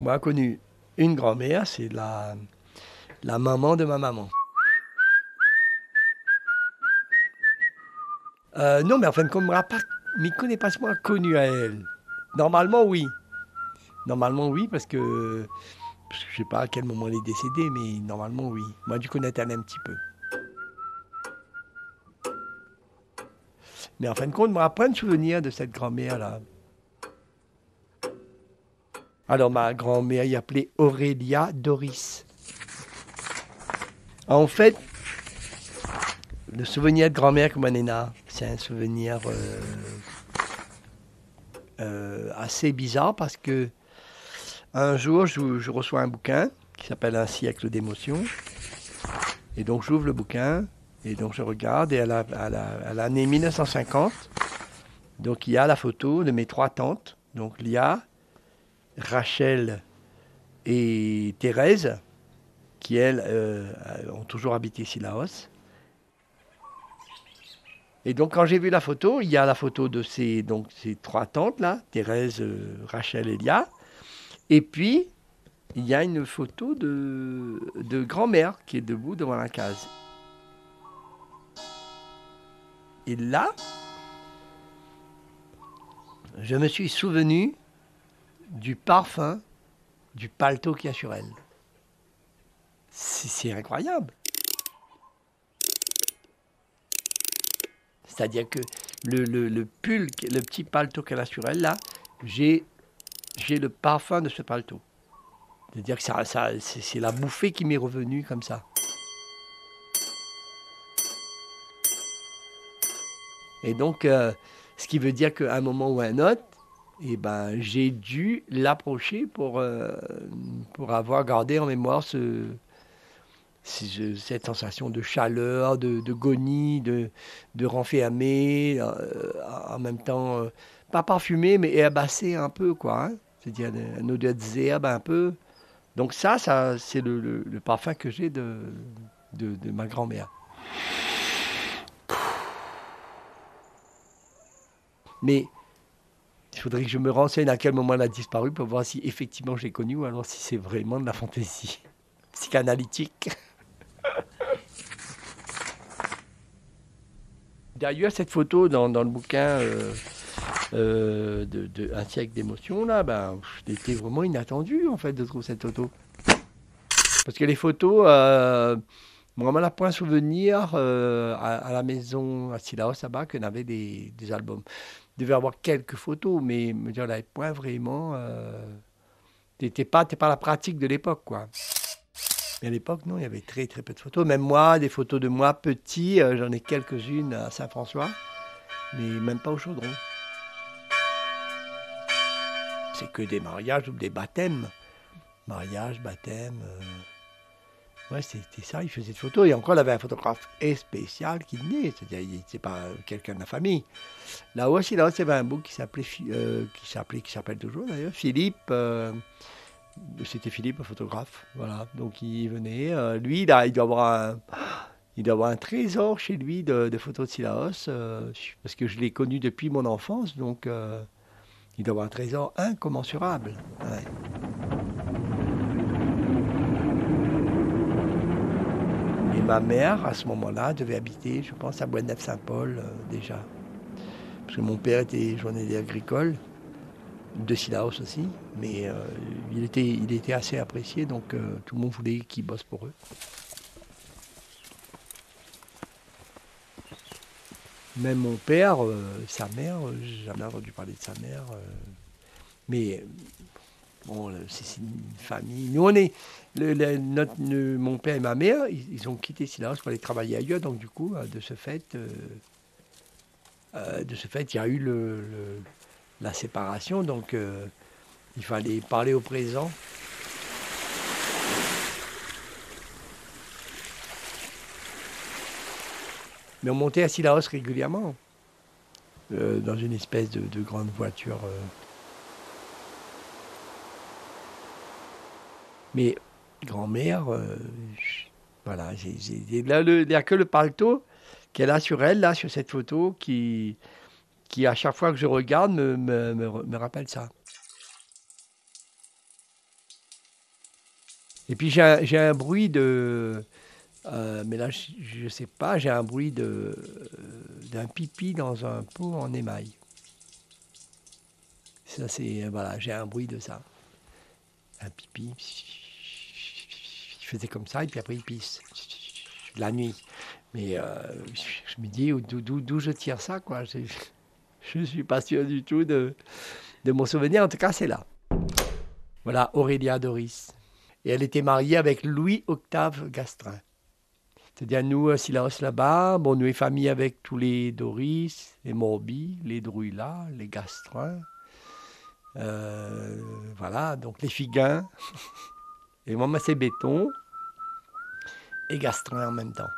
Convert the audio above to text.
Moi, j'ai connu une grand-mère, c'est la maman de ma maman. Non, mais en fin de compte, m'y connais pas moi connu à elle. Normalement, oui. Normalement, oui, parce que je sais pas à quel moment elle est décédée, mais normalement, oui. Moi, je connais elle un petit peu. Mais en fin de compte, moi, plein de souvenirs de cette grand-mère-là. Alors, ma grand-mère, il appelait Aurélia Doris. En fait, le souvenir de grand-mère comme Nena, c'est un souvenir assez bizarre parce que un jour, je reçois un bouquin qui s'appelle Un siècle d'émotions. Et donc, j'ouvre le bouquin et donc je regarde. Et à l'année 1950, donc il y a la photo de mes trois tantes. Donc, Lia, Rachel et Thérèse, qui elles ont toujours habité ici Laos. Et donc, quand j'ai vu la photo, il y a la photo de ces trois tantes là, Thérèse, Rachel et Lia. Et puis, il y a une photo de grand-mère qui est debout devant la case. Et là, je me suis souvenu du parfum du paletot qu'il y a sur elle. C'est incroyable. C'est-à-dire que le pull, le petit paletot qu'elle a sur elle, là, j'ai le parfum de ce paletot. C'est-à-dire que c'est la bouffée qui m'est revenue comme ça. Et donc, ce qui veut dire qu'à un moment ou à un autre, eh ben, j'ai dû l'approcher pour avoir gardé en mémoire cette sensation de chaleur, de goni, de renfermé, en même temps, pas parfumé, mais herbacé un peu, quoi. Hein. C'est-à-dire une odeur d'herbe un peu. Donc ça c'est le parfum que j'ai de ma grand-mère. Mais il faudrait que je me renseigne à quel moment elle a disparu pour voir si effectivement j'ai connu ou alors si c'est vraiment de la fantaisie psychanalytique. D'ailleurs, cette photo dans le bouquin Un siècle d'émotions, là, ben, c'était vraiment inattendu, en fait, de trouver cette photo. Parce que les photos, moi, on n'a point souvenir à la maison, à Silaos, là-bas, qu'on avait des albums. Il devait y avoir quelques photos, mais me dire, là, point vraiment. T'es pas la pratique de l'époque, quoi. Mais à l'époque, non, il y avait très, très peu de photos. Même moi, des photos de moi petit, j'en ai quelques-unes à Saint-François, mais même pas au Chaudron. C'est que des mariages ou des baptêmes. Mariage, baptême. Ouais, c'était ça, il faisait des photos. Et encore, il avait un photographe spécial qui venait. C'est-à-dire, c'est pas quelqu'un de la famille. Là aussi, il y avait un beau qui s'appelle toujours d'ailleurs, Philippe. C'était Philippe, un photographe. Voilà. Donc, il venait. Lui, il doit avoir un trésor chez lui de photos de Silaos. Parce que je l'ai connu depuis mon enfance. Donc, il doit avoir un trésor incommensurable. Ouais. Et ma mère, à ce moment-là, devait habiter, je pense, à Boisneuf-Saint-Paul déjà. Parce que mon père était journalier agricole, de Silaos aussi, mais il était assez apprécié, donc tout le monde voulait qu'il bosse pour eux. Même mon père, sa mère, j'ai jamais entendu parler de sa mère. Mais bon, c'est une famille. Nous, on est. Mon père et ma mère, ils ont quitté Silaos pour aller travailler ailleurs, donc du coup, il y a eu la séparation, donc il fallait parler au présent. Mais on montait à Sillaos régulièrement, dans une espèce de grande voiture. Mais grand-mère, voilà, là, il n'y a que le paletot qu'elle a sur elle, là, sur cette photo, qui à chaque fois que je regarde, me rappelle ça. Et puis j'ai un bruit de... mais là, je ne sais pas, j'ai un bruit d'un pipi dans un pot en émail. Ça, c'est... Voilà, j'ai un bruit de ça. Un pipi. Il faisait comme ça, et puis après, il pisse. La nuit. Mais je me dis, d'où je tire ça, quoi. Je ne suis pas sûr du tout de mon souvenir. En tout cas, c'est là. Voilà, Aurélia Doris. Et elle était mariée avec Louis-Octave Gastrin. C'est-à-dire, nous, Silas là-bas, bon, nous, est famille avec tous les Doris, les Morby, les Druilla, les Gastrin. Voilà, donc les Figuins. Et moi, c'est Béton et Gastrin en même temps.